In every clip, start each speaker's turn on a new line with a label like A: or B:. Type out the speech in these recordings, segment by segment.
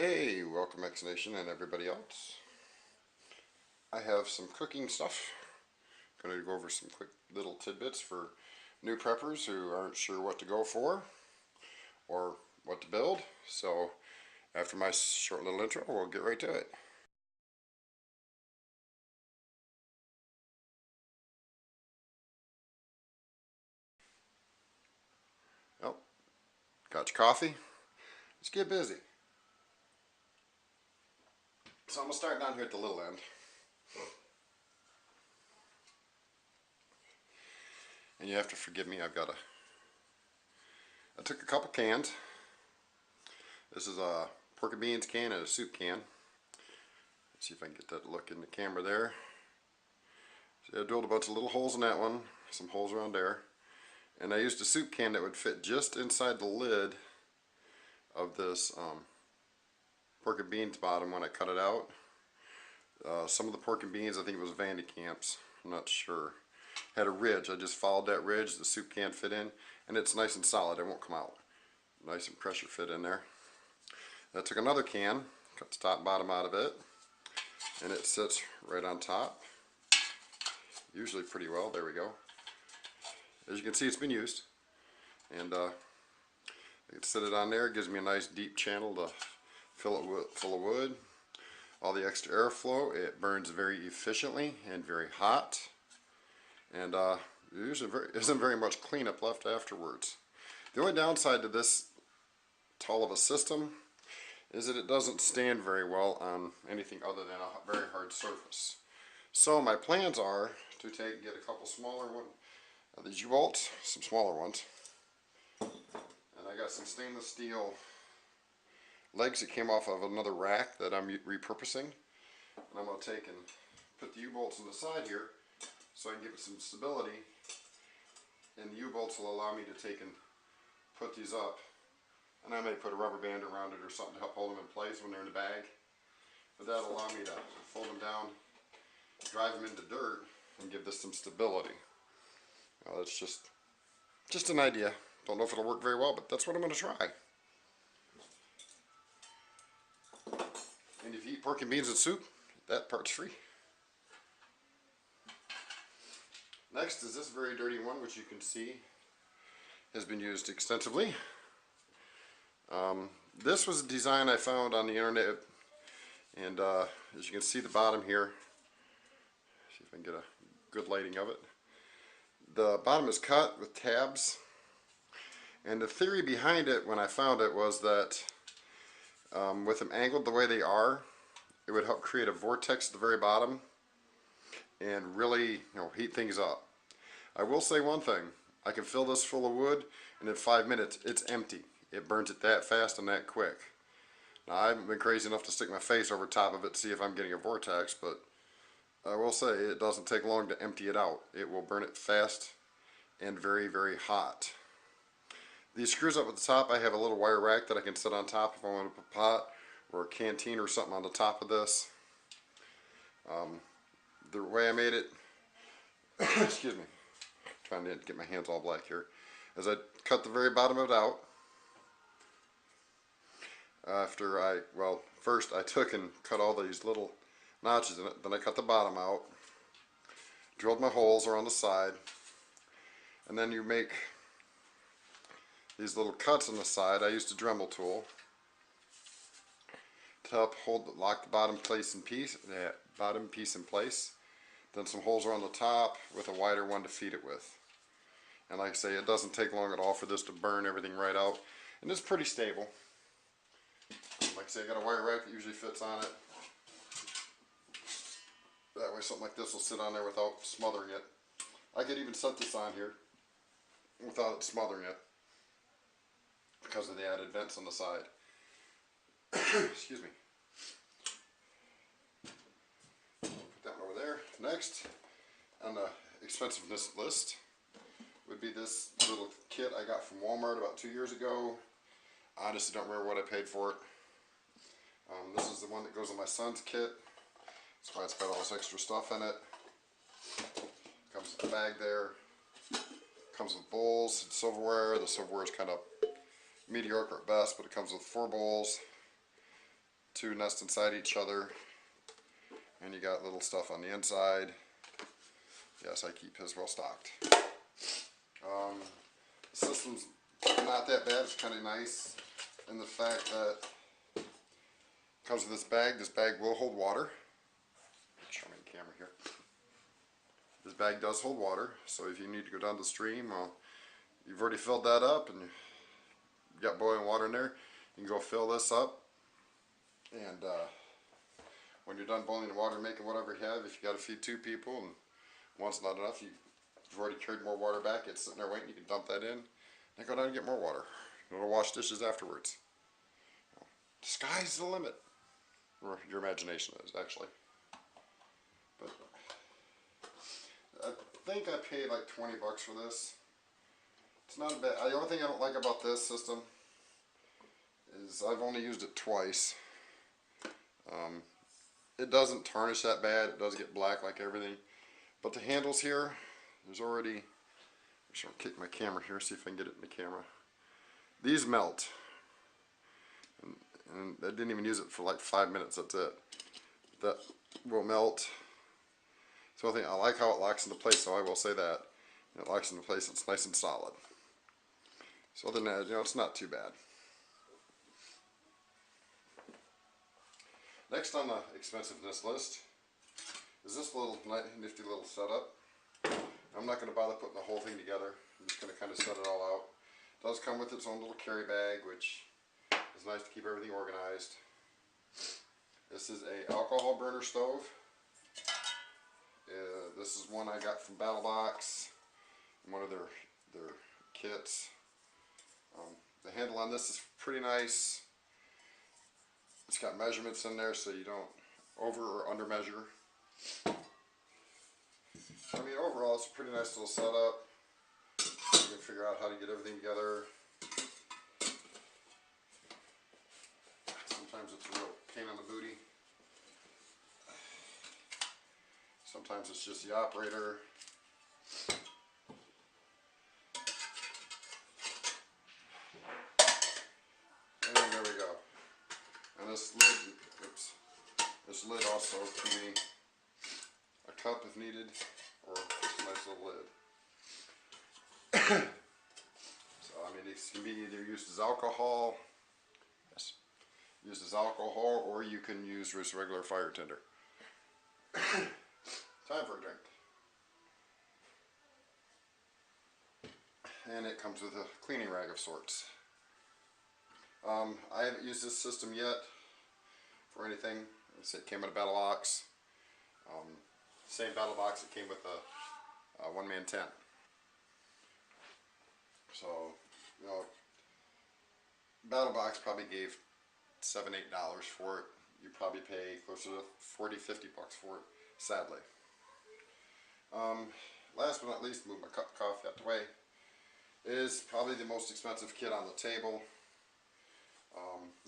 A: Hey, welcome X Nation and everybody else. I have some cooking stuff. Going to go over some quick little tidbits for new preppers who aren't sure what to go for or what to build. So after my short little intro, we'll get right to it. Oh, got your coffee? Let's get busy. So I'm going to start down here at the little end. And you have to forgive me, I took a couple cans. This is a pork and beans can and a soup can. Let's see if I can get that look in the camera there. So I drilled a bunch of little holes in that one, some holes around there. And I used a soup can that would fit just inside the lid of this pork and beans bottom when I cut it out. Some of the pork and beans, I think it was Van de Kamp's, I'm not sure, had a ridge. I just followed that ridge, the soup can fit in, and it's nice and solid, it won't come out. Nice and pressure fit in there. I took another can, cut the top and bottom out of it, and it sits right on top. Usually pretty well, there we go. As you can see, it's been used. And I can set it on there, it gives me a nice deep channel to fill it full of wood. All the extra airflow, it burns very efficiently and very hot. And there usually isn't very much cleanup left afterwards. The only downside to this tall of a system is that it doesn't stand very well on anything other than a very hard surface. So my plans are to get a couple smaller ones, these U-bolts, some smaller ones, and I got some stainless steel legs that came off of another rack that I'm repurposing, and I'm going to take and put the U-bolts on the side here so I can give it some stability, and the U-bolts will allow me to take and put these up, and I may put a rubber band around it or something to help hold them in place when they're in the bag, but that'll allow me to fold them down, drive them into dirt, and give this some stability. Now that's just an idea. Don't know if it'll work very well, but that's what I'm going to try. And if you eat pork and beans and soup, that part's free. Next is this very dirty one, which you can see has been used extensively. This was a design I found on the internet, and as you can see the bottom here, see if I can get a good lighting of it. The bottom is cut with tabs, and the theory behind it when I found it was that with them angled the way they are, it would help create a vortex at the very bottom and really, heat things up. I will say one thing, I can fill this full of wood and in 5 minutes it's empty. It burns it that fast and that quick. Now I haven't been crazy enough to stick my face over top of it to see if I'm getting a vortex, but I will say it doesn't take long to empty it out. It will burn it fast and very, very hot. These screws up at the top, I have a little wire rack that I can sit on top if I want to put a pot or a canteen or something on the top of this. The way I made it, excuse me, trying to get my hands all black here, is I cut the very bottom of it out. First I took and cut all these little notches in it, then I cut the bottom out, drilled my holes around the side, and then you make these little cuts on the side. I used a Dremel tool to help lock the bottom piece in place. Then some holes around the top with a wider one to feed it with. And like I say, it doesn't take long at all for this to burn everything right out. And it's pretty stable. Like I say, I got a wire rack that usually fits on it. That way something like this will sit on there without smothering it. I could even set this on here without it smothering it, because of the added vents on the side. Excuse me. Put that one over there. Next on the expensiveness list would be this little kit I got from Walmart about 2 years ago. I honestly don't remember what I paid for it. This is the one that goes in my son's kit. That's why it's got all this extra stuff in it. Comes with the bag there. Comes with bowls and silverware. The silverware is kind of mediocre at best, but it comes with 4 bowls, two nest inside each other, and you got little stuff on the inside. Yes, I keep his well stocked. The system's not that bad. It's kind of nice in the fact that it comes with this bag. This bag will hold water. Show me the camera here. This bag does hold water, so if you need to go down the stream, you've already filled that up and you got boiling water in there, you can go fill this up, and when you're done boiling the water, make it whatever you have. If you got to feed 2 people and one's not enough, you've already carried more water back, it's sitting there waiting, you can dump that in, then go down and get more water. You'll wash dishes afterwards. The sky's the limit, or your imagination is, actually. But I think I paid like 20 bucks for this. It's not bad. The only thing I don't like about this system is I've only used it twice. It doesn't tarnish that bad. It does get black like everything. But the handles here, there's already, I'm just going to kick my camera here, see if I can get it in the camera. These melt. And I didn't even use it for like 5 minutes, that's it. That will melt. So I like how it locks into place, so I will say that. It locks into place, it's nice and solid. So other than that, it's not too bad. Next on the expensiveness list is this little nifty little setup. I'm not going to bother putting the whole thing together. I'm just going to kind of set it all out. It does come with its own little carry bag, which is nice to keep everything organized. This is a alcohol burner stove. This is one I got from BattleBox, one of their kits. The handle on this is pretty nice. It's got measurements in there so you don't over or under measure. I mean, overall it's a pretty nice little setup. You can figure out how to get everything together. Sometimes it's a real pain on the booty. Sometimes it's just the operator. And there we go. And this lid, this lid also can be a cup if needed, or just a nice little lid. So I mean, this can be either used as alcohol, yes, used as alcohol, or you can use just regular fire tinder. Time for a drink. And it comes with a cleaning rag of sorts. I haven't used this system yet for anything. It came in a BattleBox. Same BattleBox that came with a one-man tent. So, BattleBox probably gave $7, $8 for it. You probably pay closer to 40, 50 bucks for it, sadly. Last but not least, move my cup of coffee out the way, is probably the most expensive kit on the table.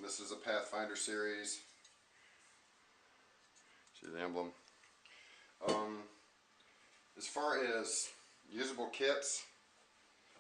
A: This is a Pathfinder series. See the emblem. As far as usable kits,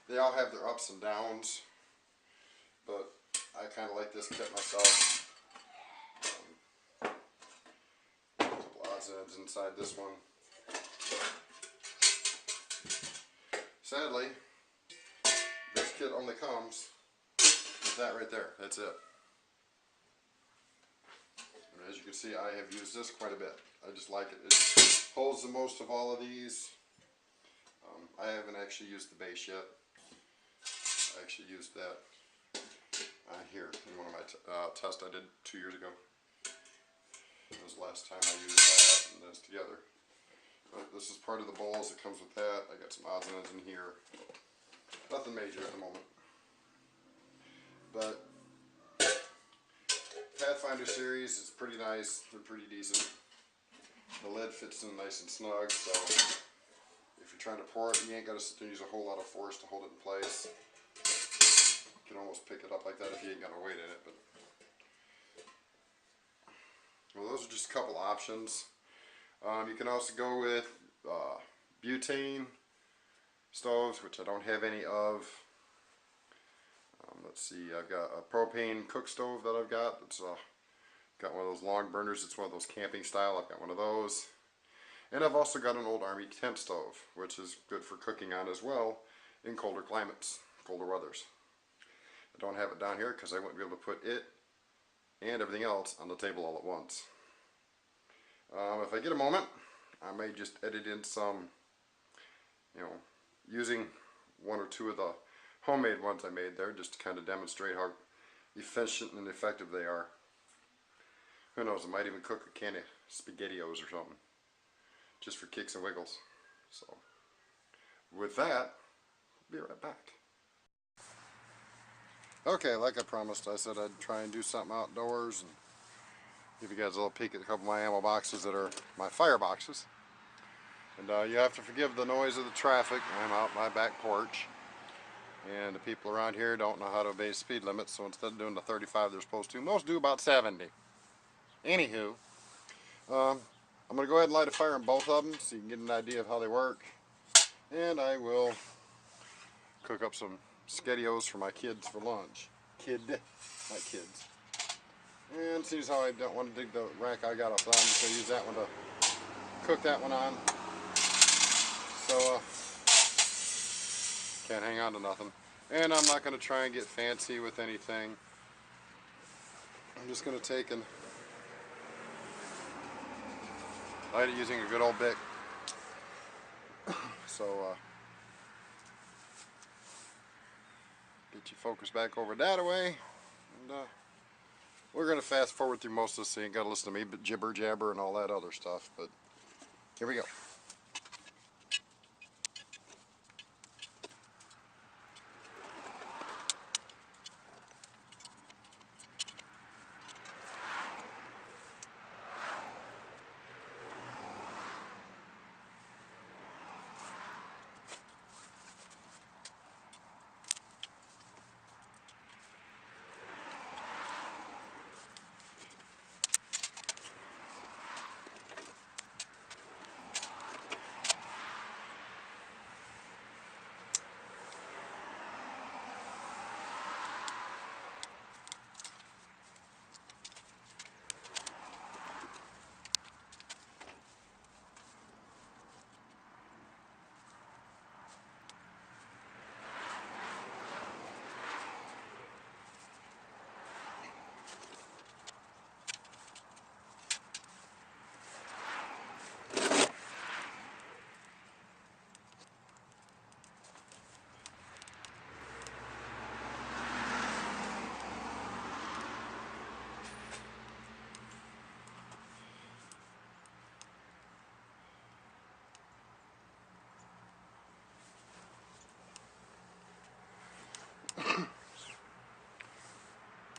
A: they all have their ups and downs, but I kind of like this kit myself. A couple odds and ends inside this one. Sadly, this kit only comes with that right there. That's it. And as you can see, I have used this quite a bit. I just like it. It holds the most of all of these. I haven't actually used the base yet. I actually used that here in one of my tests I did 2 years ago. That was the last time I used that and this together. But this is part of the bowls that comes with that. I got some odds and ends in here. Nothing major at the moment. But Pathfinder series is pretty nice. They're pretty decent. The lid fits in nice and snug, so if you're trying to pour it, you ain't got to sit there and use a whole lot of force to hold it in place. You can almost pick it up like that if you ain't got no weight in it. But well, those are just a couple options. You can also go with butane stoves, which I don't have any of. Let's see, I've got a propane cook stove that I've got. It's Got one of those long burners. It's one of those camping style. I've got one of those. And I've also got an old Army tent stove, which is good for cooking on as well in colder climates, colder weathers. I don't have it down here because I wouldn't be able to put it and everything else on the table all at once. If I get a moment, I may just edit in some, using one or two of the homemade ones I made there, just to kind of demonstrate how efficient and effective they are. Who knows, I might even cook a can of SpaghettiOs or something, just for kicks and wiggles. So, with that, be right back. Okay, like I promised, I said I'd try and do something outdoors and give you guys a little peek at a couple of my ammo boxes that are my fire boxes. And you have to forgive the noise of the traffic. I'm out my back porch, and the people around here don't know how to obey speed limits, so instead of doing the 35 they're supposed to, most do about 70. Anywho, I'm going to go ahead and light a fire in both of them so you can get an idea of how they work. And I will cook up some SpaghettiOs for my kids for lunch. Not kids. And seems how I don't want to dig the rack I got off that. I'm just going to use that one to cook that one on. So, can't hang on to nothing. And I'm not going to try and get fancy with anything. I'm just going to take and light it using a good old Bic. So, get you focused back over that way. And we're going to fast forward through most of this, so you ain't got to listen to me jibber jabber and all that other stuff. But here we go.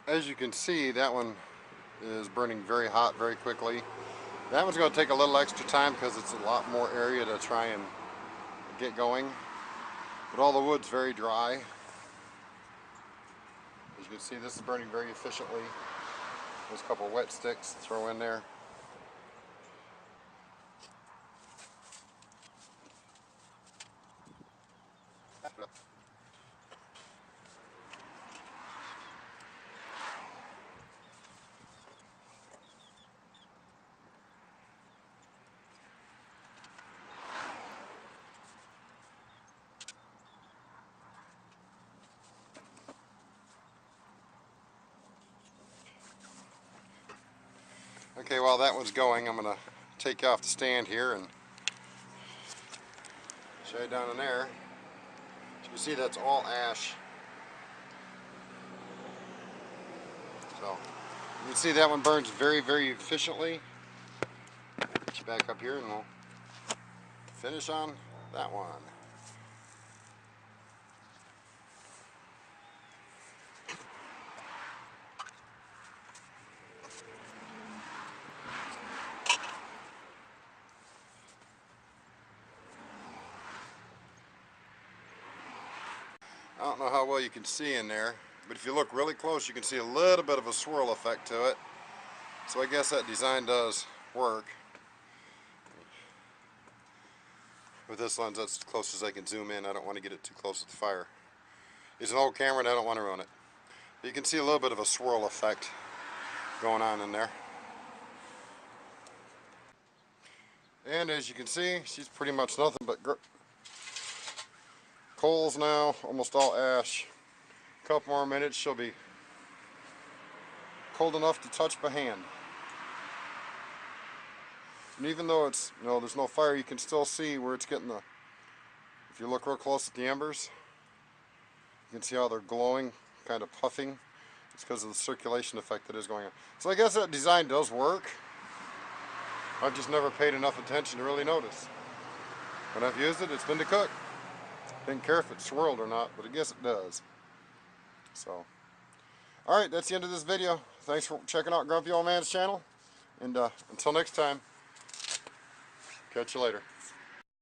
A: As you can see, that one is burning very hot very quickly. That one's going to take a little extra time because it's a lot more area to try and get going. But all the wood's very dry. As you can see, this is burning very efficiently. There's a couple of wet sticks to throw in there. Okay, while that one's going, I'm going to take off the stand here and show you down in there. As you can see, that's all ash. So, you can see that one burns very, very efficiently. Get you back up here and we'll finish on that one. I don't know how well you can see in there, but if you look really close you can see a little bit of a swirl effect to it. So I guess that design does work. With this lens, that's as close as I can zoom in. I don't want to get it too close to the fire. It's an old camera and I don't want to ruin it. But you can see a little bit of a swirl effect going on in there. And as you can see, she's pretty much nothing but coals now, almost all ash. A couple more minutes, she'll be cold enough to touch by hand. And even though it's, there's no fire, you can still see where it's getting the, if you look real close at the embers, you can see how they're glowing, kind of puffing. It's because of the circulation effect that is going on. So I guess that design does work. I've just never paid enough attention to really notice. When I've used it, it's been to cook. Didn't care if it swirled or not, but I guess it does. So, alright, that's the end of this video. Thanks for checking out Grumpy Old Man's channel. And until next time, catch you later.